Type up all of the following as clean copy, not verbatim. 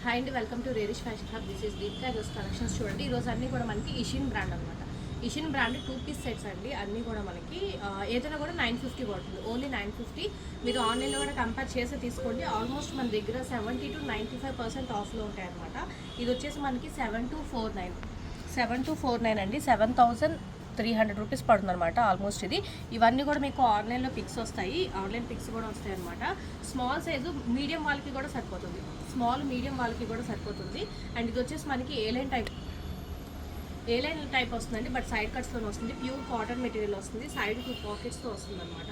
Hi అండి, welcome to రేరిష్ fashion hub. This is Deepika. ఈరోజు కలెక్షన్స్ చూడండి. ఈరోజు అన్నీ కూడా మనకి ఇషిన్ బ్రాండ్ అనమాట. ఇషిన్ బ్రాండ్ 2 పీస్ సెట్స్ అండి. అన్నీ కూడా మనకి ఏదైనా కూడా 950 పడుతుంది. ఓన్లీ 950. మీరు ఆన్లైన్లో కూడా కంపేర్ చేసి తీసుకోండి. ఆల్మోస్ట్ మన దగ్గర 70 to 95% ఆఫ్లో ఉంటాయి అనమాట. ఇది వచ్చేసి మనకి 7249 అండి. 7300 రూపీస్ పడుతుంది అనమాట ఆల్మోస్ట్. ఇవన్నీ కూడా మీకు ఆన్లైన్లో పిక్స్ వస్తాయి, ఆన్లైన్ పిక్స్ కూడా వస్తాయి అనమాట. స్మాల్ సైజు మీడియం వాళ్ళకి కూడా సరిపోతుంది, స్మాల్ మీడియం వాళ్ళకి కూడా సరిపోతుంది. అండ్ ఇది వచ్చేసి మనకి ఏ లైన్ టైప్ వస్తుందండి, బట్ సైడ్ కట్స్లో వస్తుంది. ప్యూర్ కాటన్ మెటీరియల్ వస్తుంది. సైడ్ 2 పాకెట్స్తో వస్తుంది అనమాట.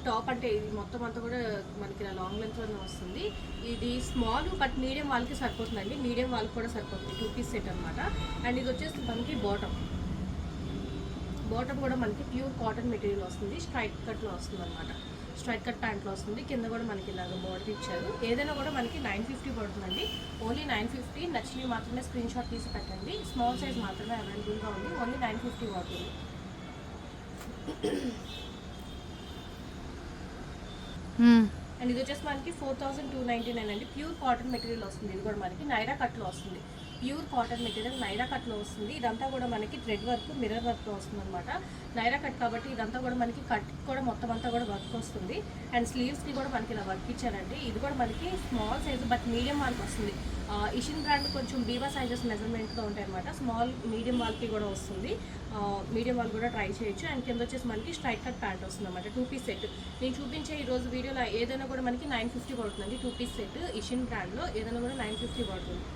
టాప్ అంటే ఇది మొత్తం అంతా కూడా మనకి లాంగ్ లెంత్లోనే వస్తుంది. ఇది స్మాల్ బట్ మీడియం వాళ్ళకి సరిపోతుందండి, మీడియం వాళ్ళకి కూడా సరిపోతుంది. 2 పీస్ సెట్ అనమాట. అండ్ ఇది వచ్చేసి మనకి బాటమ్ కూడా మనకి ప్యూర్ కాటన్ మెటీరియల్ వస్తుంది. స్ట్రైట్ కట్లో వస్తుంది అనమాట. స్ట్రైట్ కట్ ప్యాంట్లో వస్తుంది. కింద కూడా మనకి ఇలాగ బోర్డర్ ఇచ్చారు. ఏదైనా కూడా మనకి 950 పడుతుందండి. ఓన్లీ 950. నచ్చినవి మాత్రమే స్క్రీన్ షాట్ తీసి పెట్టండి. స్మాల్ సైజ్ మాత్రమే అవైలబుల్గా ఉంది. ఓన్లీ 950 పడుతుంది. అండ్ ఇది వచ్చేసి మనకి 4299 అండి. ప్యూర్ కాటన్ మెటీరియల్ వస్తుంది. ఇది కూడా మనకి నైరా కట్లో వస్తుంది. ప్యూర్ కాటన్ మెటీరియల్ నైరా కట్లో వస్తుంది. ఇదంతా కూడా మనకి థ్రెడ్ వర్క్, మిర్రర్ వర్క్తో వస్తుంది అనమాట. నైరా కట్ కాబట్టి ఇదంతా కూడా మనకి కట్ కూడా మొత్తం అంతా కూడా వర్క్ వస్తుంది. అండ్ స్లీవ్స్కి కూడా మనకి ఇలా వర్క్ ఇచ్చారండి. ఇది కూడా మనకి స్మాల్ సైజు బట్ మీడియం వాళ్ళకి వస్తుంది. ఇషిన్ బ్రాండ్ కొంచెం బీవా సైజెస్ మెజర్మెంట్తో ఉంటాయి అనమాట. స్మాల్ మీడియం వాళ్ళకి కూడా వస్తుంది. మీడియం వాళ్ళు కూడా ట్రై చేయొచ్చు. అండ్ కింద వచ్చేసి మనకి స్ట్రైట్ కట్ ప్యాంట్ వస్తుంది అనమాట. 2 పీస్ సెట్. నేను చూపించే ఈరోజు వీడియోలో ఏదైనా కూడా మనకి 950 పడుతుందండి. 2 పీస్ సెట్ ఇషిన్ బ్రాండ్లో ఏదైనా కూడా 950 పడుతుంది.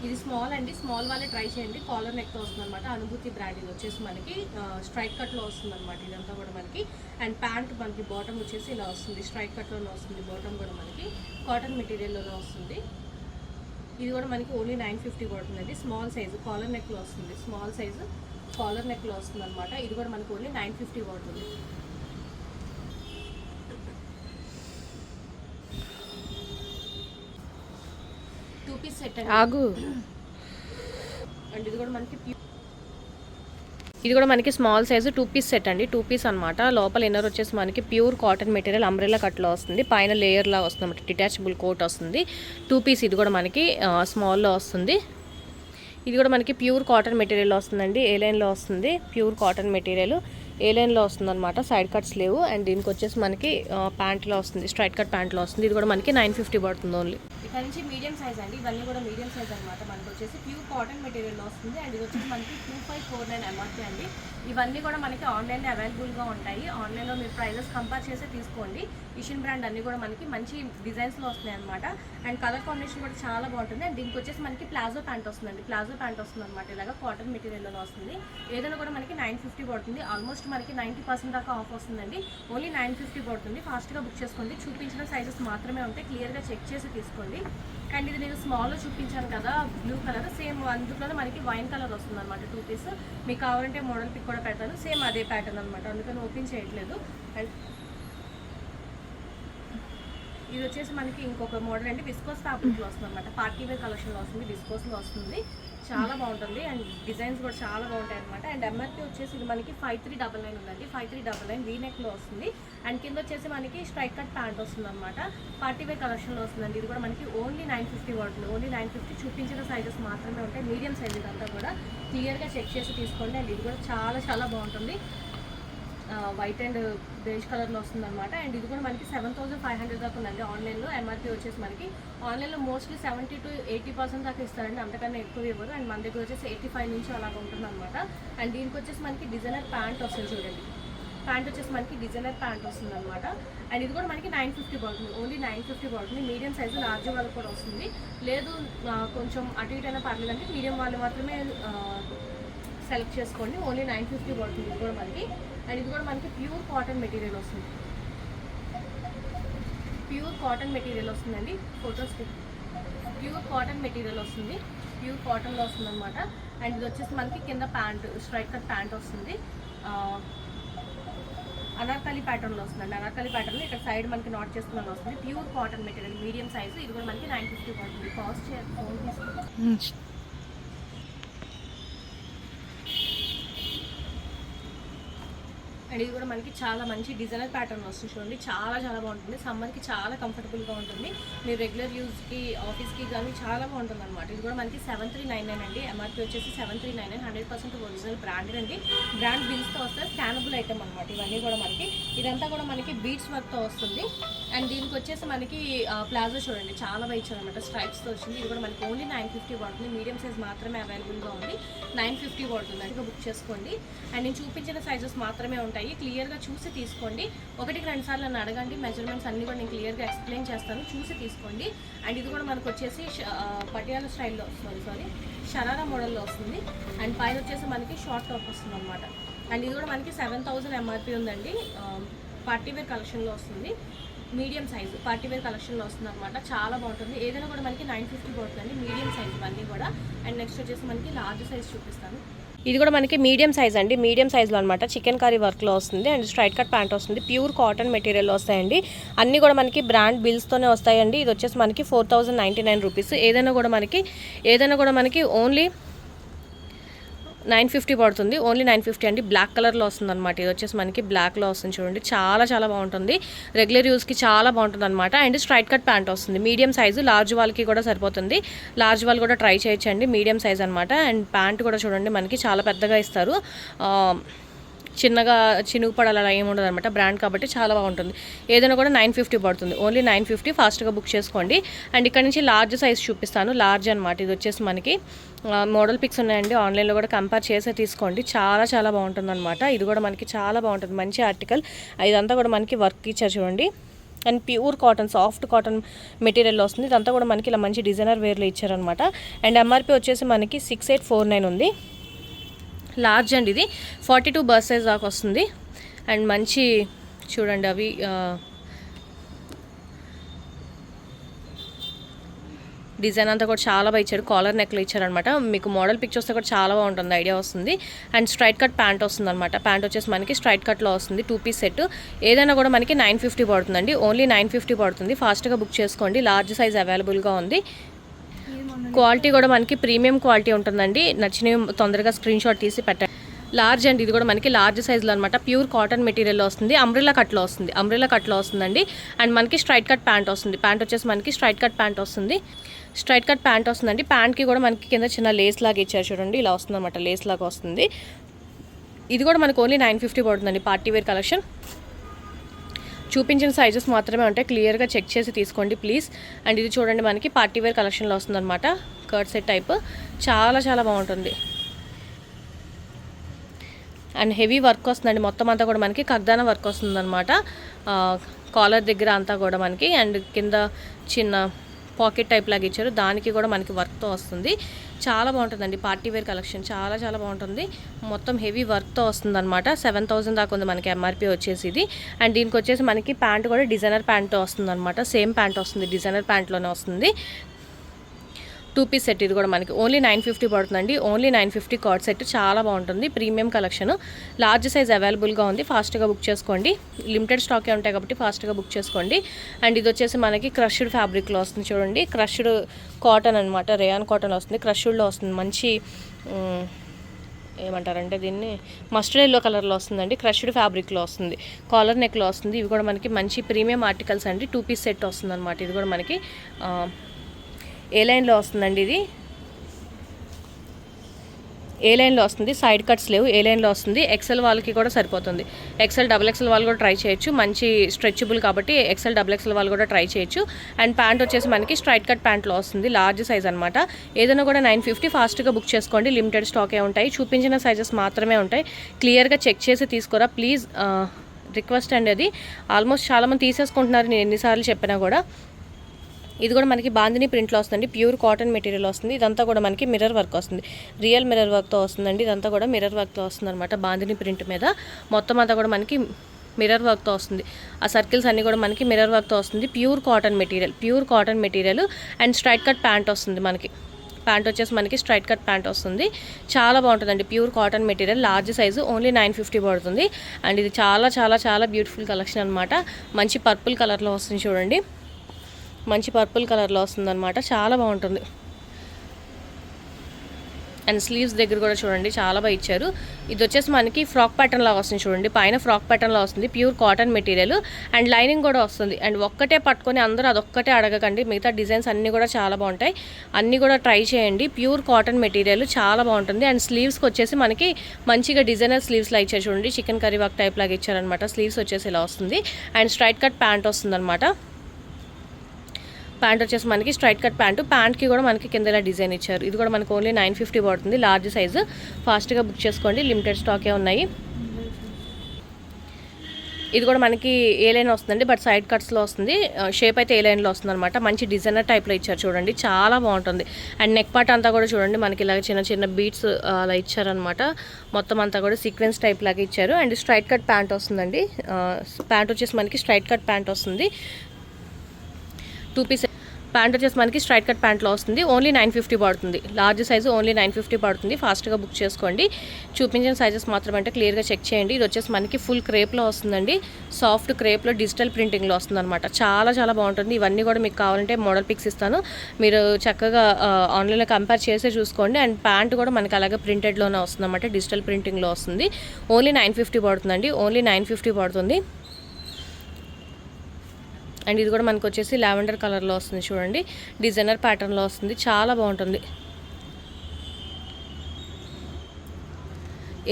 ఇది స్మాల్ అండి, స్మాల్ వాళ్ళే ట్రై చేయండి. కాలర్ నెక్తో వస్తుంది అనమాట. అనుభూతి బ్రాండ్. ఇది వచ్చేసి మనకి స్ట్రైట్ కట్లో వస్తుంది అనమాట. ఇదంతా కూడా మనకి. అండ్ ప్యాంట్ మనకి బాటమ్ వచ్చేసి ఇలా వస్తుంది. స్ట్రైట్ కట్లోనే వస్తుంది. బాటమ్ కూడా మనకి కాటన్ మెటీరియల్లోనే వస్తుంది. ఇది కూడా మనకి ఓన్లీ 950 పడుతుందండి. స్మాల్ సైజు కాలర్ నెక్లో వస్తుంది. స్మాల్ సైజు కాలర్ నెక్లో వస్తుంది అనమాట. ఇది కూడా మనకి ఓన్లీ 950 పడుతుంది. పీస్ సెట్ ఆగు. అండ్ ఇది కూడా మనకి స్మాల్ సైజు 2 పీస్ సెట్ అండి. 2 పీస్ అనమాట. లోపల ఇన్నర్ వచ్చేసి మనకి ప్యూర్ కాటన్ మెటీరియల్ అంబ్రెల్లా కట్లో వస్తుంది. పైన లేయర్లా వస్తుంది అనమాట. డిటాచబుల్ కోట్ వస్తుంది. 2 పీస్. ఇది కూడా మనకి స్మాల్లో వస్తుంది. ఇది కూడా మనకి ప్యూర్ కాటన్ మెటీరియల్ వస్తుందండి. ఏ లైన్లో వస్తుంది. ప్యూర్ కాటన్ మెటీరియల్ ఏ లైన్లో వస్తుంది అనమాట. సైడ్ కట్స్ లేవు. అండ్ దీనికి వచ్చేసి మనకి ప్యాంట్లో వస్తుంది. స్ట్రైట్ కట్ ప్యాంట్లో వస్తుంది. ఇది కూడా మనకి 950 పడుతుంది ఓన్లీ. ఇక్కడ నుంచి మీడియం సైజ్ అండి. ఇవన్నీ కూడా మీడియం సైజ్ అనమాట. మనకి వచ్చేసి ప్యూర్ కాటన్ మెటీరియల్ వస్తుంది. అండ్ ఇది వచ్చేసి మనకి 2549 ఎంఆర్పీ అండి. ఇవన్నీ కూడా మనకి ఆన్లైన్లో అవైలబుల్గా ఉంటాయి. ఆన్లైన్లో మీరు ప్రైజెస్ కంపేర్ చేసి తీసుకోండి. ఇషిన్ బ్రాండ్ అన్నీ కూడా మనకి మంచి డిజైన్స్లో వస్తున్నాయి అనమాట. అండ్ కలర్ కాంబినేషన్ కూడా చాలా బాగుంటుంది. అండ్ దీనికి వచ్చేసి మనకి ప్లాజో ప్యాంట్ వస్తుందండి. ప్లాజో ప్యాంట్ వస్తుంది అనమాట. ఇలాగా కాటన్ మెటీరియల్లో వస్తుంది. ఏదైనా కూడా మనకి 950 పడుతుంది. ఆల్మోస్ట్ మనకి 90% దాకా ఆఫ్ వస్తుందండి. ఓన్లీ 950 పడుతుంది. ఫాస్ట్గా బుక్ చేసుకోండి. చూపించిన సైజెస్ మాత్రమే ఉంటాయి. క్లియర్గా చెక్ చేసి తీసుకోండి. అండ్ ఇది నేను స్మాల్లో చూపించాను కదా, బ్లూ కలర్. సేమ్ అందులోనే మనకి వైన్ కలర్ వస్తుంది అనమాట. 2 పీస్. మీకు కావాలంటే మోడల్ పిక్ కూడా పెడతాను. సేమ్ అదే ప్యాటర్న్ అనమాట. అందుకని ఓపెన్ చేయట్లేదు. అండ్ ఇది వచ్చేసి మనకి ఇంకొక మోడల్ అండి. విస్కోస్ ఫ్యాబ్రిక్లో వస్తుంది అనమాట. పార్టీ వేర్ కలెక్షన్లో వస్తుంది. విస్కోస్లో వస్తుంది. చాలా బాగుంటుంది. అండ్ డిజైన్స్ కూడా చాలా బాగుంటాయి అనమాట. అండ్ ఎంఆర్పీ వచ్చేసి ఇది మనకి 5399 ఉందండి. 5399 వీ నెక్లో వస్తుంది. అండ్ కింద వచ్చేసి మనకి స్ట్రైట్ కట్ ప్యాంట్ వస్తుంది అనమాట. పార్టీ వేర్ కలెక్షన్లో వస్తుందండి. ఇది కూడా మనకి ఓన్లీ 950 పడుతుంది. ఓన్లీ 950. చూపించిన సైజెస్ మాత్రమే ఉంటాయి. మీడియం సైజ్ ఇదంతా కూడా క్లియర్గా చెక్ చేసి తీసుకోండి. అండ్ ఇది కూడా చాలా చాలా బాగుంటుంది. వైట్ అండ్ బేజ్ కలర్లో వస్తుంది అనమాట. అండ్ ఇది కూడా మనకి 7500 దాకా ఉందండి ఆన్లైన్లో. ఎంఆర్పీ వచ్చేసి మనకి ఆన్లైన్లో మోస్ట్లీ 70 to 80% దాకా ఇస్తారండి. అంతకన్నా ఎక్కువ ఇవ్వరు. అండ్ మన దగ్గర వచ్చేసి 85 నుంచి అలాగ ఉంటుంది అనమాట. అండ్ దీనికి వచ్చేసి మనకి డిజైనర్ ప్యాంట్ వస్తుంది చూడండి. ప్యాంట్ వచ్చేసి మనకి డిజైనర్ ప్యాంట్ వస్తుంది అనమాట. అండ్ ఇది కూడా మనకి 950 పడుతుంది. ఓన్లీ 950 పడుతుంది. మీడియం సైజు లార్జ్ వాళ్ళకి కూడా వస్తుంది. లేదు కొంచెం అటు ఇటు అయినా పర్లేదంటే మీడియం వాళ్ళు మాత్రమే సెలెక్ట్ చేసుకోండి. ఓన్లీ 950 పడుతుంది. ఇది కూడా మనకి. అండ్ ఇది కూడా మనకి ప్యూర్ కాటన్ మెటీరియల్ వస్తుంది. ప్యూర్ కాటన్ మెటీరియల్ వస్తుందండి. ఫొటోస్కి ప్యూర్ కాటన్ మెటీరియల్ వస్తుంది. ప్యూర్ కాటన్లో వస్తుంది అనమాట. అండ్ ఇది వచ్చేసి మనకి కింద ప్యాంట్ స్ట్రైట్ కట్ ప్యాంట్ వస్తుంది. అనార్కలి ప్యాటర్న్లో వస్తుందండి. అనార్కలి ప్యాటర్న్లో ఇక్కడ సైడ్ మనకి నాట్ చేసుకున్న వస్తుంది. Pure cotton material medium size. ఇది కూడా మనకి 950 పడుతుంది. కాస్ట్ ఫోన్ తీసుకుంటాం. అండ్ ఇది కూడా మనకి చాలా మంచి డిజైనర్ ప్యాటర్న్ వస్తుంది చూడండి, చాలా చాలా బాగుంటుంది. సమ్మర్కి చాలా కంఫర్టబుల్గా ఉంటుంది, మీరు రెగ్యులర్ యూజ్కి ఆఫీస్కి కానీ చాలా బాగుంటుంది అనమాట. ఇది కూడా మనకి 7399 అండి, ఎంఆర్పీ వచ్చేసి 7399, 100% ఒరిజినల్ బ్రాండెడ్ అండి. బ్రాండ్ బిల్స్తో వస్తే స్కానబుల్ ఐటమ్ అనమాట ఇవన్నీ కూడా మనకి. ఇదంతా కూడా మనకి బీట్స్ వర్క్తో వస్తుంది. అండ్ దీనికి వచ్చేసి మనకి ప్లాజో చూడండి చాలా బాగా ఇచ్చారు అనమాట, స్ట్రైప్స్తో వచ్చింది. ఇది కూడా మనకి ఓన్లీ 950 పడుతుంది, మీడియం సైజ్ మాత్రమే అవైలబుల్గా ఉంది, 950 పడుతుంది అంటే బుక్ చేసుకోండి. అండ్ నేను చూపించిన సైజెస్ మాత్రమే ఉంటాయి, క్లియర్గా చూసి తీసుకోండి. 1-2 సార్లు నన్ను అడగండి, మెజర్మెంట్స్ అన్నీ కూడా నేను క్లియర్గా ఎక్స్ప్లెయిన్ చేస్తాను, చూసి తీసుకోండి. అండ్ ఇది కూడా మనకు వచ్చేసి పటియాలా స్టైల్లో సారీ షరారా మోడల్లో వస్తుంది. అండ్ పైన వచ్చేసి మనకి షార్ట్ టాప్ వస్తుంది అనమాట. అండ్ ఇది కూడా మనకి 7000 ఎంఆర్పీ ఉందండి, పార్టీవేర్ కలెక్షన్లో వస్తుంది, మీడియం సైజు పార్టీవేర్ కలెక్షన్లో వస్తుంది అనమాట. చాలా బాగుంటుంది, ఏదైనా కూడా మనకి 950 పడుతుంది, మీడియం సైజ్ ఇవన్నీ కూడా. అండ్ నెక్స్ట్ వచ్చేసి మనకి లార్జ్ సైజ్ చూపిస్తాను. ఇది కూడా మనకి మీడియం సైజ్ అండి, మీడియం సైజ్లో అనమాట, చికెన్ కర్రీ వర్క్లో వస్తుంది. అండ్ స్ట్రైట్ కట్ ప్యాంట్ వస్తుంది, ప్యూర్ కాటన్ మెటీరియల్ వస్తాయండి. అన్నీ కూడా మనకి బ్రాండ్ బిల్స్తోనే వస్తాయండి. ఇది వచ్చేసి మనకి 4099 రూపీస్. ఏదైనా కూడా మనకి ఓన్లీ 950 పడుతుంది, ఓన్లీ 950 అండి. బ్లాక్ కలర్లో వస్తుంది అనమాట. ఇది వచ్చేసి మనకి బ్లాక్లో వస్తుంది చూడండి, చాలా చాలా బాగుంటుంది, రెగ్యులర్ యూస్కి చాలా బాగుంటుంది అనమాట. అండ్ స్ట్రైట్ కట్ ప్యాంట్ వస్తుంది, మీడియం సైజు, లార్జ్ వాళ్ళకి కూడా సరిపోతుంది, లార్జ్ వాళ్ళు కూడా ట్రై చేయొచ్చండి, మీడియం సైజ్ అనమాట. అండ్ ప్యాంట్ కూడా చూడండి మనకి చాలా పెద్దగా ఇస్తారు, చిన్నగా చినుగుపడాలి అలా ఏమి ఉండదు అనమాట, బ్రాండ్ కాబట్టి చాలా బాగుంటుంది. ఏదైనా కూడా 950 పడుతుంది, ఓన్లీ 950, ఫాస్ట్గా బుక్ చేసుకోండి. అండ్ ఇక్కడ నుంచి లార్జ్ సైజ్ చూపిస్తాను, లార్జ్ అనమాట. ఇది వచ్చేసి మనకి మోడల్ పిక్స్ ఉన్నాయండి, ఆన్లైన్లో కూడా కంపేర్ చేసే తీసుకోండి, చాలా చాలా బాగుంటుంది అనమాట. ఇది కూడా మనకి చాలా బాగుంటుంది, మంచి ఆర్టికల్. ఇదంతా కూడా మనకి వర్క్ ఇచ్చారు చూడండి. And pure cotton, soft cotton మెటీరియల్లో వస్తుంది. ఇదంతా కూడా మనకి ఇలా మంచి డిజైనర్ వేర్లో ఇచ్చారనమాట. అండ్ ఎంఆర్పీ వచ్చేసి మనకి 6849 ఉంది, లార్జ్ అండి. ఇది 42 బస్ సైజ్ దాకా వస్తుంది. అండ్ మంచి చూడండి అవి డిజైన్ అంతా కూడా చాలా బాగా ఇచ్చారు, కాలర్ నెక్లో ఇచ్చారనమాట. మీకు మోడల్ పిక్చర్స్ కూడా చాలా బాగుంటుంది, ఐడియా వస్తుంది. అండ్ స్ట్రైట్ కట్ ప్యాంట్ వస్తుంది అనమాట. ప్యాంట్ వచ్చేసి మనకి స్ట్రైట్ కట్లో వస్తుంది, 2 పీస్ సెట్. ఏదైనా కూడా మనకి 950 పడుతుందండి, ఓన్లీ 950 పడుతుంది, ఫాస్ట్గా బుక్ చేసుకోండి. లార్జ్ సైజ్ అవైలబుల్గా ఉంది. క్వాలిటీ కూడా మనకి ప్రీమియం క్వాలిటీ ఉంటుందండి, నచ్చినవి తొందరగా స్క్రీన్ షాట్ తీసి పెట్టండి. లార్జ్ అండి, ఇది కూడా మనకి లార్జ్ సైజులో అనమాట, ప్యూర్ కాటన్ మెటీరియల్లో వస్తుంది, అంబ్రెల్లా కట్లో వస్తుందండి. అండ్ మనకి స్ట్రైట్ కట్ ప్యాంట్ వస్తుంది, ప్యాంట్ వచ్చేసి మనకి స్ట్రైట్ కట్ ప్యాంట్ వస్తుందండి. ప్యాంట్కి కూడా మనకి కింద చిన్న లేస్ లాగా ఇచ్చారు చూడండి, ఇలా వస్తుంది అనమాట, లేస్ లాగా వస్తుంది. ఇది కూడా మనకు ఓన్లీ 950 పడుతుందండి, పార్టీవేర్ కలెక్షన్. చూపించిన సైజెస్ మాత్రమే ఉంటాయి, క్లియర్గా చెక్ చేసి తీసుకోండి ప్లీజ్. అండ్ ఇది చూడండి మనకి పార్టీవేర్ కలెక్షన్లో వస్తుందన్నమాట, కర్ట్ సెట్ టైప్, చాలా చాలా బాగుంటుంది. అండ్ హెవీ వర్క్ వస్తుందండి, మొత్తం అంతా కూడా మనకి కర్దానా వర్క్ వస్తుందన్నమాట, కాలర్ దగ్గర అంతా కూడా మనకి. అండ్ కింద చిన్న పాకెట్ టైప్ లాగా ఇచ్చారు, దానికి కూడా మనకి వర్క్తో వస్తుంది, చాలా బాగుంటుందండి. పార్టీవేర్ కలెక్షన్ చాలా చాలా బాగుంటుంది, మొత్తం హెవీ వర్క్తో వస్తుంది అనమాట. 7000 దాకా ఉంది మనకి ఎంఆర్పీ వచ్చేసి ఇది. అండ్ దీనికి వచ్చేసి మనకి ప్యాంట్ కూడా డిజైనర్ ప్యాంట్తో వస్తుంది అనమాట, సేమ్ ప్యాంట్ వస్తుంది, డిజైనర్ ప్యాంట్లోనే వస్తుంది. 2 పీస్ సెట్, ఇది కూడా మనకి ఓన్లీ 950 పడుతుందండి, ఓన్లీ 950 కార్డ్ సెట్, చాలా బాగుంటుంది, ప్రీమియం కలెక్షన్. లార్జ్ సైజ్ అవైలబుల్గా ఉంది, ఫాస్ట్గా బుక్ చేసుకోండి, లిమిటెడ్ స్టాకే ఉంటాయి కాబట్టి ఫాస్ట్గా బుక్ చేసుకోండి. అండ్ ఇది వచ్చేసి మనకి క్రష్డ్ ఫ్యాబ్రిక్లో వస్తుంది చూడండి, క్రష్డ్ కాటన్ అనమాట, రేయాన్ కాటన్ వస్తుంది, క్రష్డ్లో వస్తుంది, మంచి ఏమంటారంటే దీన్ని మస్టర్డ్ ఎల్లో కలర్లో వస్తుందండి, క్రష్డ్ ఫ్యాబ్రిక్లో వస్తుంది, కాలర్ నెక్లో వస్తుంది. ఇవి కూడా మనకి మంచి ప్రీమియం ఆర్టికల్స్ అండి, 2 పీస్ సెట్ వస్తుంది అనమాట. ఇది కూడా మనకి ఏ లైన్లో వస్తుందండి, ఇది ఏ లైన్లో వస్తుంది, సైడ్ కట్స్ లేవు, ఏ లైన్లో వస్తుంది. ఎక్సెల్ వాళ్ళకి కూడా సరిపోతుంది, ఎక్సెల్ XXL వాళ్ళు కూడా ట్రై చేయొచ్చు, మంచి స్ట్రెచబుల్ కాబట్టి ఎక్సెల్ XXL వాళ్ళు కూడా ట్రై చేయొచ్చు. అండ్ ప్యాంట్ వచ్చేసి మనకి స్ట్రైట్ కట్ ప్యాంట్లో వస్తుంది, లార్జ్ సైజ్ అనమాట. ఏదైనా కూడా 950, ఫాస్ట్గా బుక్ చేసుకోండి, లిమిటెడ్ స్టాకే ఉంటాయి, చూపించిన సైజెస్ మాత్రమే ఉంటాయి, క్లియర్గా చెక్ చేసి తీసుకోరా ప్లీజ్, రిక్వెస్ట్ అండి. అది ఆల్మోస్ట్ చాలామంది తీసేసుకుంటున్నారు, నేను ఎన్నిసార్లు చెప్పినా కూడా. ఇది కూడా మనకి బాందిని ప్రింట్లో వస్తుంది, ప్యూర్ కాటన్ మెటీరియల్ వస్తుంది. ఇదంతా కూడా మనకి మిర్రర్ వర్క్ వస్తుంది, రియల్ మిర్రర్ వర్క్తో వస్తుందండి. ఇదంతా కూడా మిర్రర్ వర్క్తో వస్తుంది అనమాట, బాందిని ప్రింట్ మీద మొత్తం అంతా కూడా మనకి మిర్రర్ వర్క్తో వస్తుంది. ఆ సర్కిల్స్ అన్నీ కూడా మనకి మిర్రర్ వర్క్తో వస్తుంది, pure cotton material. And straight cut pant వస్తుంది మనకి, ప్యాంట్ వచ్చేసి మనకి స్ట్రైట్ కట్ ప్యాంట్ వస్తుంది, చాలా బాగుంటుందండి, pure cotton material, large size, only 950 పడుతుంది. అండ్ ఇది చాలా చాలా చాలా బ్యూటిఫుల్ కలెక్షన్ అనమాట, మంచి పర్పుల్ కలర్లో వస్తుంది చూడండి, మంచి పర్పుల్ కలర్లో వస్తుందన్నమాట, చాలా బాగుంటుంది. అండ్ స్లీవ్స్ దగ్గర కూడా చూడండి చాలా బాగా ఇచ్చారు. ఇది వచ్చేసి మనకి ఫ్రాక్ ప్యాటర్న్ లాగా వస్తుంది చూడండి, పైన ఫ్రాక్ ప్యాటర్న్ లా వస్తుంది, pure cotton material and lining కూడా వస్తుంది. అండ్ ఒక్కటే పట్టుకొని అందరూ అదొక్కటే అడగకండి, మిగతా డిజైన్స్ అన్నీ కూడా చాలా బాగుంటాయి, అన్నీ కూడా ట్రై చేయండి. ప్యూర్ కాటన్ మెటీరియల్ చాలా బాగుంటుంది. అండ్ స్లీవ్స్కి వచ్చేసి మనకి మంచిగా డిజైనర్ స్లీవ్స్ లా ఇచ్చారు చూడండి, చికెన్ కర్రీ వర్క్ టైప్ లాగా ఇచ్చారనమాట. స్లీవ్స్ వచ్చేసి ఇలా వస్తుంది అండ్ స్ట్రైట్ కట్ ప్యాంట్ వస్తుంది అనమాట. ప్యాంట్ వచ్చేసి మనకి స్ట్రైట్ కట్ ప్యాంట్కి కూడా మనకి కింద ఇలా డిజైన్ ఇచ్చారు. ఇది కూడా మనకి ఓన్లీ 950 పడుతుంది, లార్జ్ సైజు. ఫాస్ట్గా బుక్ చేసుకోండి, లిమిటెడ్ స్టాకే ఉన్నాయి. ఇది కూడా మనకి ఏ లైన్ వస్తుందండి, బట్ సైడ్ కట్స్లో వస్తుంది. షేప్ అయితే ఏ లైన్లో వస్తుంది అనమాట. మంచి డిజైనర్ టైప్లో ఇచ్చారు చూడండి, చాలా బాగుంటుంది. అండ్ నెక్ పార్ట్ అంతా కూడా చూడండి మనకి ఇలా చిన్న చిన్న బీట్స్ అలా ఇచ్చారనమాట. మొత్తం అంతా కూడా సీక్వెన్స్ టైప్ లాగా ఇచ్చారు. అండ్ స్ట్రైట్ కట్ ప్యాంట్ వస్తుందండి. ప్యాంట్ వచ్చేసి మనకి స్ట్రైట్ కట్ ప్యాంట్ వస్తుంది. 2 పీస్ ప్యాంట్ వచ్చేసి మనకి స్ట్రైట్ కట్ ప్యాంట్లో వస్తుంది. ఓన్లీ 950 పడుతుంది, లార్జ్ సైజు ఓన్లీ 950 పడుతుంది. ఫాస్ట్గా బుక్ చేసుకోండి. చూపించిన సైజెస్ మాత్రం అంటే క్లియర్గా చెక్ చేయండి. ఇది వచ్చేసి మనకి ఫుల్ క్రేప్లో వస్తుందండి, సాఫ్ట్ క్రేప్లో డిజిటల్ ప్రింటింగ్లో వస్తుంది అనమాట. చాలా చాలా బాగుంటుంది. ఇవన్నీ కూడా మీకు కావాలంటే మోడల్ పిక్స్ ఇస్తాను, మీరు చక్కగా ఆన్లైన్లో కంపేర్ చేసే చూసుకోండి. అండ్ ప్యాంట్ కూడా మనకి అలాగే ప్రింటెడ్లోనే వస్తుంది అనమాట, డిజిటల్ ప్రింటింగ్లో వస్తుంది. ఓన్లీ 950 పడుతుందండి, ఓన్లీ 950 పడుతుంది. అండ్ ఇది కూడా మనకు వచ్చేసి లావెండర్ కలర్లో వస్తుంది చూడండి, డిజైనర్ ప్యాటర్న్లో వస్తుంది, చాలా బాగుంటుంది.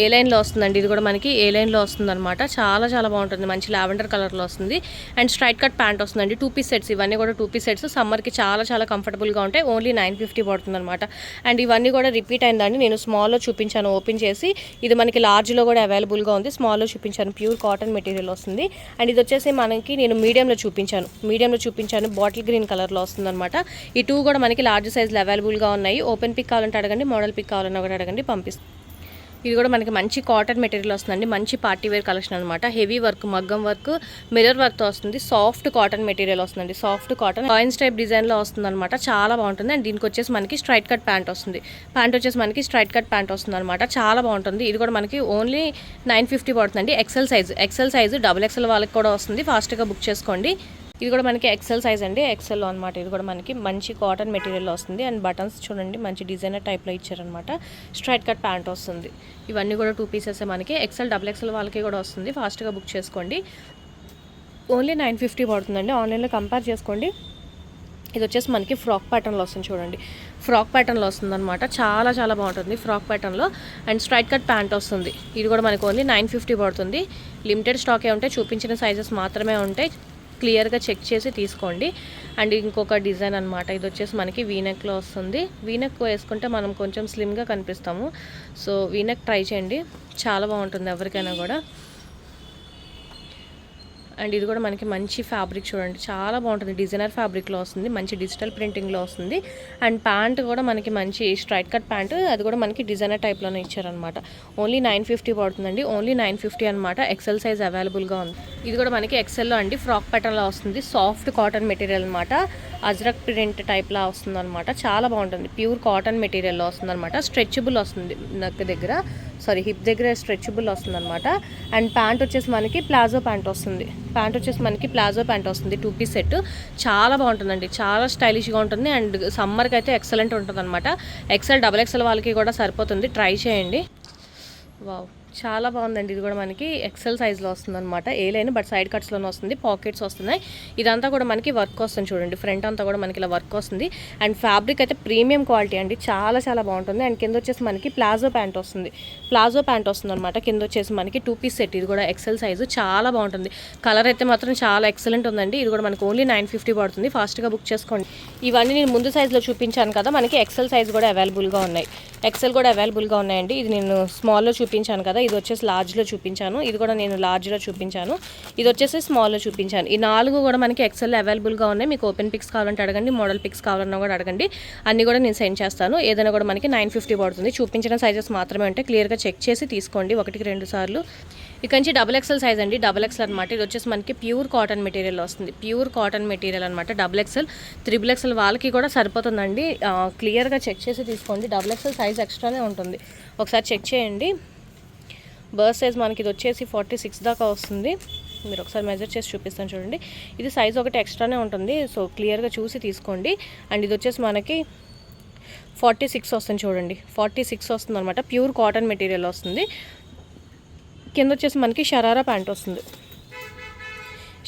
ఏ లైన్లో వస్తుందండి, ఇది కూడా మనకి ఏ లైన్లో వస్తుంది అనమాట. చాలా చాలా బాగుంటుంది, మంచి లావెండర్ కలర్లో వస్తుంది. అండ్ స్ట్రైట్ కట్ ప్యాంట్ వస్తుందండి. 2 పీస్ సెట్స్, ఇవన్నీ కూడా 2 పీస్ సెట్స్. సమ్మర్కి చాలా చాలా కంఫర్టబుల్గా ఉంటాయి. ఓన్లీ 950 పడుతుంది అనమాట. అండ్ ఇవన్నీ కూడా రిపీట్ అయిందండి, నేను స్మాల్లో చూపించాను ఓపెన్ చేసి. ఇది మనకి లార్జ్లో కూడా అవైలబుల్గా ఉంది, స్మాల్లో చూపించాను. ప్యూర్ కాటన్ మెటీరియల్ వస్తుంది. అండ్ ఇది వచ్చేసి మనకి నేను మీడియంలో చూపించాను, బాటిల్ గ్రీన్ కలర్లో వస్తుంది అనమాట. ఈ 2 కూడా మనకి లార్జ్ సైజ్లో అవైలబుల్గా ఉన్నాయి. ఓపెన్ పిక్ కావాలంటే అడగండి, మోడల్ పిక్ కావాలన్నా కూడా అడగండి, పంపిస్తాను. ఇది కూడా మనకి మంచి కాటన్ మెటీరియల్ వస్తుందండి, మంచి పార్టీ వేర్ కలెక్షన్ అనమాట. హెవీ వర్క్, మగ్గం వర్క్, మిర్రర్ వర్క్తో వస్తుంది. సాఫ్ట్ కాటన్ మెటీరియల్ వస్తుందండి, సాఫ్ట్ కాటన్ కాయిన్స్ టైప్ డిజైన్లో వస్తుంది అనమాట. చాలా బాగుంటుంది. అండ్ దీనికి వచ్చేసి మనకి స్ట్రైట్ కట్ ప్యాంట్ వస్తుంది. ప్యాంట్ వచ్చేసి మనకి స్ట్రైట్ కట్ ప్యాంట్ వస్తుంది అనమాట, చాలా బాగుంటుంది. ఇది కూడా మనకి ఓన్లీ 950 పడుతుందండి. ఎక్సెల్ సైజు XXL వాళ్ళకి కూడా వస్తుంది, ఫాస్ట్గా బుక్ చేసుకోండి. ఇది కూడా మనకి ఎక్సెల్ సైజ్ అండి, ఎక్సెల్లో అనమాట. ఇది కూడా మనకి మంచి కాటన్ మెటీరియల్లో వస్తుంది. అండ్ బటన్స్ చూడండి మంచి డిజైనర్ టైప్లో ఇచ్చారనమాట. స్ట్రైట్ కట్ ప్యాంట్ వస్తుంది. ఇవన్నీ కూడా 2 పీసెస్ మనకి. XXL వాళ్ళకి కూడా వస్తుంది, ఫాస్ట్గా బుక్ చేసుకోండి. ఓన్లీ 950 పడుతుందండి, ఆన్లైన్లో కంపేర్ చేసుకోండి. ఇది వచ్చేసి మనకి ఫ్రాక్ ప్యాటర్న్లో వస్తుంది చూడండి, ఫ్రాక్ ప్యాటర్న్లో వస్తుంది అనమాట. చాలా చాలా బాగుంటుంది ఫ్రాక్ ప్యాటర్న్లో. అండ్ స్ట్రైట్ కట్ ప్యాంట్ వస్తుంది. ఇది కూడా మనకి ఓన్లీ 950 పడుతుంది. లిమిటెడ్ స్టాకే ఉంటాయి, చూపించిన సైజెస్ మాత్రమే ఉంటాయి, క్లియర్గా చెక్ చేసి తీసుకోండి. అండ్ ఇంకొక డిజైన్ అనమాట, ఇది వచ్చేసి మనకి వీనెక్లో వస్తుంది. వీనెక్ వేసుకుంటే మనం కొంచెం స్లిమ్గా కనిపిస్తాము, సో వీనెక్ ట్రై చేయండి, చాలా బాగుంటుంది ఎవరికైనా కూడా. అండ్ ఇది కూడా మనకి మంచి ఫ్యాబ్రిక్ చూడండి, చాలా బాగుంటుంది, డిజైనర్ ఫ్యాబ్రిక్లో వస్తుంది, మంచి డిజిటల్ ప్రింటింగ్లో వస్తుంది. అండ్ ప్యాంట్ కూడా మనకి మంచి స్ట్రైట్ కట్ ప్యాంట్, అది కూడా మనకి డిజైనర్ టైప్లోనే ఇచ్చారనమాట. ఓన్లీ 950 పడుతుందండి, ఓన్లీ 950 అనమాట. ఎక్సెల్ సైజ్ అవైలబుల్గా ఉంది. ఇది కూడా మనకి ఎక్సెల్లో అండి, ఫ్రాక్ ప్యాటర్న్లో వస్తుంది, సాఫ్ట్ కాటన్ మెటీరియల్ అనమాట. అజ్రక్ ప్రింట్ టైప్లా వస్తుంది అనమాట, చాలా బాగుంటుంది. ప్యూర్ కాటన్ మెటీరియల్లో వస్తుంది అనమాట. స్ట్రెచబుల్ వస్తుంది, నెక్ దగ్గర హిప్ దగ్గర స్ట్రెచబుల్ వస్తుంది అనమాట. అండ్ ప్యాంట్ వచ్చేసి మనకి ప్లాజో ప్యాంట్ వస్తుంది. 2 పీస్ సెట్, చాలా బాగుంటుందండి, చాలా స్టైలిష్గా ఉంటుంది. అండ్ సమ్మర్కి అయితే ఎక్సలెంట్ ఉంటుంది అనమాట. XXL వాళ్ళకి కూడా సరిపోతుంది, ట్రై చేయండి. వావ్, చాలా బాగుందండి. ఇది కూడా మనకి ఎక్సెల్ సైజ్లో వస్తుంది అనమాట, ఏ లైన్ బట్ సైడ్ కట్స్లోనే వస్తుంది, పాకెట్స్ వస్తున్నాయి. ఇదంతా కూడా మనకి వర్క్ వస్తుంది చూడండి, ఫ్రంట్ అంతా కూడా మనకి ఇలా వర్క్ వస్తుంది. అండ్ ఫ్యాబ్రిక్ అయితే ప్రీమియం క్వాలిటీ అండి, చాలా చాలా బాగుంటుంది. అండ్ కింద వచ్చేసి మనకి ప్లాజో ప్యాంట్ వస్తుంది అనమాట. కింద వచ్చేసి మనకి 2 పీస్ సెట్, ఇది కూడా ఎక్సెల్ సైజు, చాలా బాగుంటుంది. కలర్ అయితే మాత్రం చాలా ఎక్సలెంట్ ఉందండి. ఇది కూడా మనకి ఓన్లీ 950 పడుతుంది, ఫాస్ట్గా బుక్ చేసుకోండి. ఇవన్నీ నేను ముందు సైజులో చూపించాను కదా, మనకి ఎక్సెల్ సైజ్ కూడా అవైలబుల్గా ఉన్నాయి, ఎక్సెల్ కూడా అవైలబుల్గా ఉన్నాయండి. ఇది నేను స్మాల్లో చూపించాను కదా, ఇది వచ్చేసి లార్జ్లో చూపించాను, ఇది కూడా నేను లార్జ్లో చూపించాను, ఇది వచ్చేసి స్మాల్లో చూపించాను. ఈ 4 కూడా మనకి ఎక్సెల్ అవైలబుల్గా ఉన్నాయి. మీకు ఓపెన్ పిక్స్ కావాలంటే అడగండి, మోడల్ పిక్స్ కావాలన్నా కూడా అడగండి, అన్నీ కూడా నేను సెండ్ చేస్తాను. ఏదైనా కూడా మనకి 950 పడుతుంది. చూపించిన సైజెస్ మాత్రమే ఉంటాయి, క్లియర్గా చెక్ చేసి తీసుకోండి 1-2 సార్లు. ఇక నుంచి XXL సైజ్ అండి, XXL అనమాట. ఇది వచ్చేసి మనకి ప్యూర్ కాటన్ మెటీరియల్ వస్తుంది, ప్యూర్ కాటన్ మెటీరియల్ అనమాట. XXL, XXL వాళ్ళకి కూడా సరిపోతుందండి, క్లియర్గా చెక్ చేసి తీసుకోండి. XXL సైజ్ ఎక్స్ట్రానే ఉంటుంది, ఒకసారి చెక్ చేయండి. బర్త్ సైజ్ మనకి ఇది వచ్చేసి 46 దాకా వస్తుంది. మీరు ఒకసారి మెజర్ చేసి చూపిస్తాను చూడండి. ఇది సైజ్ ఒకటి ఎక్స్ట్రానే ఉంటుంది, సో క్లియర్గా చూసి తీసుకోండి. అండ్ ఇది వచ్చేసి మనకి 46 వస్తుంది చూడండి, 46 వస్తుంది అనమాట. ప్యూర్ కాటన్ మెటీరియల్ వస్తుంది. కింద వచ్చేసి మనకి షరారా ప్యాంట్ వస్తుంది.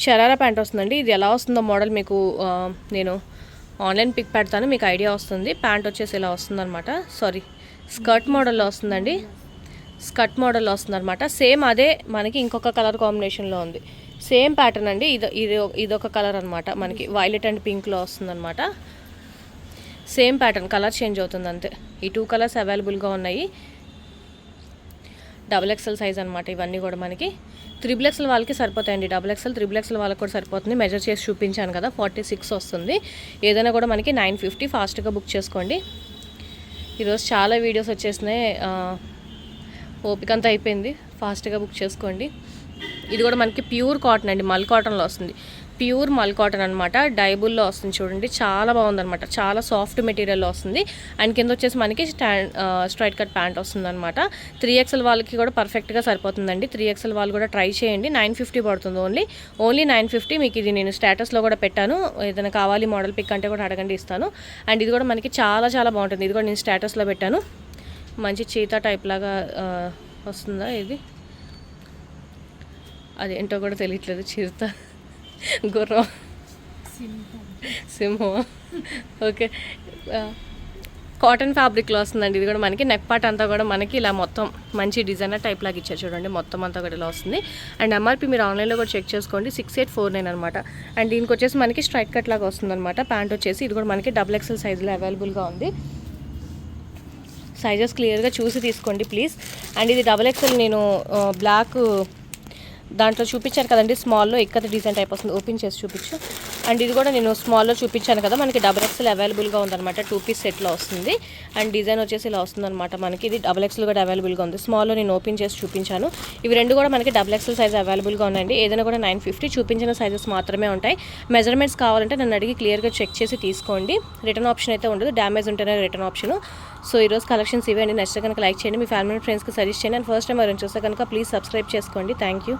షరారా ప్యాంట్ వస్తుందండి. ఇది ఎలా వస్తుందో మోడల్ మీకు నేను ఆన్లైన్ పిక్ పెడతాను, మీకు ఐడియా వస్తుంది. ప్యాంట్ వచ్చేసి ఇలా వస్తుందన్నమాట. సారీ, స్కర్ట్ మోడల్లో వస్తుందండి. స్కర్ట్ మోడల్లో వస్తుందన్నమాట. సేమ్ అదే మనకి ఇంకొక కలర్ కాంబినేషన్లో ఉంది. సేమ్ ప్యాటర్న్ అండి. ఇదొక కలర్ అనమాట. మనకి వైలెట్ అండ్ పింక్లో వస్తుందన్నమాట. సేమ్ ప్యాటర్న్, కలర్ చేంజ్ అవుతుంది అంతే. ఈ 2 కలర్స్ అవైలబుల్గా ఉన్నాయి. XXL సైజ్ అనమాట. ఇవన్నీ కూడా మనకి XXL వాళ్ళకి సరిపోతాయండి. XXL వాళ్ళకి కూడా సరిపోతుంది. మెజర్ చేసి చూపించాను కదా, 46 వస్తుంది. ఏదైనా కూడా మనకి 950. ఫాస్ట్గా బుక్ చేసుకోండి. ఈరోజు చాలా వీడియోస్ వచ్చేసినాయి, ఓపిక అంతా అయిపోయింది. ఫాస్ట్గా బుక్ చేసుకోండి. ఇది కూడా మనకి ప్యూర్ కాటన్ అండి, మల్ కాటన్లో వస్తుంది. ప్యూర్ మల్ కాటన్ అనమాట. డైబుల్లో వస్తుంది చూడండి, చాలా బాగుందన్నమాట. చాలా సాఫ్ట్ మెటీరియల్లో వస్తుంది. అండ్ కింద వచ్చేసి మనకి స్ట్రైట్ కట్ ప్యాంట్ వస్తుంది అనమాట. 3XL వాళ్ళకి కూడా పర్ఫెక్ట్గా సరిపోతుందండి. 3XL వాళ్ళు కూడా ట్రై చేయండి. 950 పడుతుంది ఓన్లీ 950. మీకు ఇది నేను స్టేటస్లో కూడా పెట్టాను. ఏదైనా కావాలి మోడల్ పిక్ అంటే కూడా అడగండి, ఇస్తాను. అండ్ ఇది కూడా మనకి చాలా చాలా బాగుంటుంది. ఇది కూడా నేను స్టేటస్లో పెట్టాను. మంచి చీతా టైప్ లాగా వస్తుందా ఇది, అది ఏంటో కూడా తెలియట్లేదు. చిరుత, గుర్రం, సింహం. ఓకే, కాటన్ ఫ్యాబ్రిక్లో వస్తుందండి. ఇది కూడా మనకి నెక్ పార్ట్ అంతా కూడా మనకి ఇలా మొత్తం మంచి డిజైనర్ టైప్ లాగా ఇచ్చారు చూడండి. మొత్తం అంతా కూడా ఇలా వస్తుంది. అండ్ MRP మీరు ఆన్లైన్లో కూడా చెక్ చేసుకోండి, 6849 అనమాట. అండ్ దీనికి వచ్చేసి మనకి స్ట్రైట్ కట్ లాగా వస్తుంది అనమాట. ప్యాంట్ వచ్చేసి ఇది కూడా మనకి XXL సైజులో అవైలబుల్గా ఉంది. సైజెస్ క్లియర్గా చూసి తీసుకోండి ప్లీజ్. అండ్ ఇది XXL నేను బ్లాక్ దాంట్లో చూపించాను కదండి, స్మాల్లో ఇక్కత డిజైన్ టైప్ వస్తుంది. ఓపెన్ చేసి చూపించు. అండ్ ఇది కూడా నేను స్మాల్లో చూపించాను కదా, మనకి XXL అవైలబుల్గా ఉందన్నమాట. 2 పీస్ సెట్లో వస్తుంది. అండ్ డిజైన్ వచ్చేసి ఇలా వస్తుందన్నమాట. మనకి ఇది XXL కూడా అవైలబుల్గా ఉంది. స్మాల్లో నేను ఓపెన్ చేసి చూపించాను. ఇవి రెండు కూడా మనకి XXL సైజ్ అవైలబుల్గా ఉన్నాయండి. ఏదైనా కూడా 950. చూపించిన సైజెస్ మాత్రమే ఉంటాయి. మెజర్మెంట్స్ కావాలంటే నన్ను అడిగి క్లియర్గా చెక్ చేసి తీసుకోండి. రిటర్న్ ఆప్షన్ అయితే ఉండదు, డ్యామేజ్ ఉంటేనే రిటర్న్ ఆప్షన్. సో ఈరోజు కలెక్షన్స్ ఇవే అండి. నచ్చితే కనుక లైక్ చేయండి, మీ ఫ్యామిలీ ఫ్రెండ్స్కి సజెస్ట్ చేయండి. అండ్ ఫస్ట్ టైం ఎవరైనా చూస్తే కనుక ప్లీజ్ సబ్స్క్రైబ్ చేసుకోండి. Thank you.